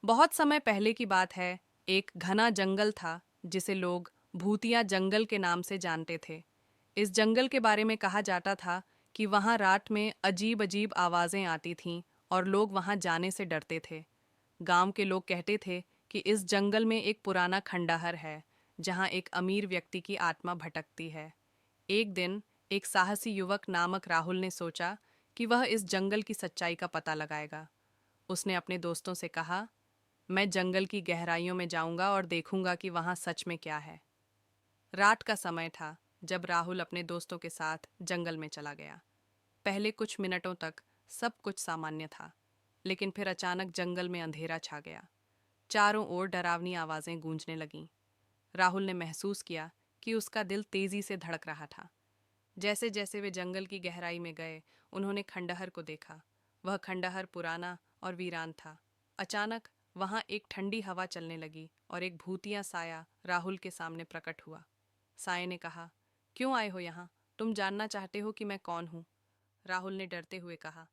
बहुत समय पहले की बात है। एक घना जंगल था जिसे लोग भूतिया जंगल के नाम से जानते थे। इस जंगल के बारे में कहा जाता था कि वहाँ रात में अजीब अजीब आवाज़ें आती थीं और लोग वहाँ जाने से डरते थे। गांव के लोग कहते थे कि इस जंगल में एक पुराना खंडहर है जहाँ एक अमीर व्यक्ति की आत्मा भटकती है। एक दिन एक साहसी युवक नामक राहुल ने सोचा कि वह इस जंगल की सच्चाई का पता लगाएगा। उसने अपने दोस्तों से कहा, मैं जंगल की गहराइयों में जाऊंगा और देखूंगा कि वहां सच में क्या है। रात का समय था जब राहुल अपने दोस्तों के साथ जंगल में चला गया। पहले कुछ मिनटों तक सब कुछ सामान्य था, लेकिन फिर अचानक जंगल में अंधेरा छा गया। चारों ओर डरावनी आवाजें गूंजने लगीं। राहुल ने महसूस किया कि उसका दिल तेजी से धड़क रहा था। जैसे जैसे वे जंगल की गहराई में गए, उन्होंने खंडहर को देखा। वह खंडहर पुराना और वीरान था। अचानक वहां एक ठंडी हवा चलने लगी और एक भूतिया साया राहुल के सामने प्रकट हुआ। साये ने कहा, क्यों आए हो यहाँ? तुम जानना चाहते हो कि मैं कौन हूँ? राहुल ने डरते हुए कहा,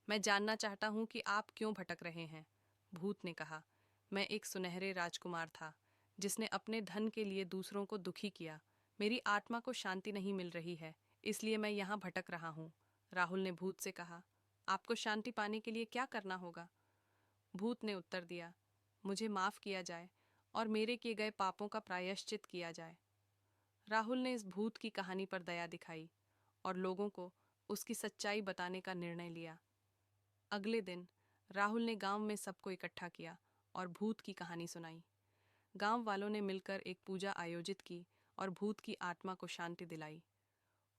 मैं जानना चाहता हूँ कि आप क्यों भटक रहे हैं। भूत ने कहा, मैं एक सुनहरे राजकुमार था जिसने अपने धन के लिए दूसरों को दुखी किया। मेरी आत्मा को शांति नहीं मिल रही है, इसलिए मैं यहाँ भटक रहा हूँ। राहुल ने भूत से कहा, आपको शांति पाने के लिए क्या करना होगा? भूत ने उत्तर दिया, मुझे माफ किया जाए और मेरे किए गए पापों का प्रायश्चित किया जाए। राहुल ने इस भूत की कहानी पर दया दिखाई और लोगों को उसकी सच्चाई बताने का निर्णय लिया। अगले दिन राहुल ने गांव में सबको इकट्ठा किया और भूत की कहानी सुनाई। गांव वालों ने मिलकर एक पूजा आयोजित की और भूत की आत्मा को शांति दिलाई।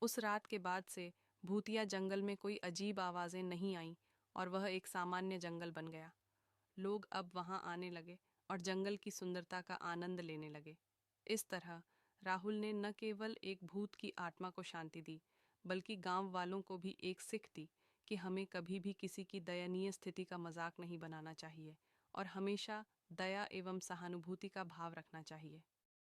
उस रात के बाद से भूतिया जंगल में कोई अजीब आवाजें नहीं आईं और वह एक सामान्य जंगल बन गया। लोग अब वहां आने लगे और जंगल की सुंदरता का आनंद लेने लगे। इस तरह राहुल ने न केवल एक भूत की आत्मा को शांति दी, बल्कि गांव वालों को भी एक सीख दी कि हमें कभी भी किसी की दयनीय स्थिति का मजाक नहीं बनाना चाहिए और हमेशा दया एवं सहानुभूति का भाव रखना चाहिए।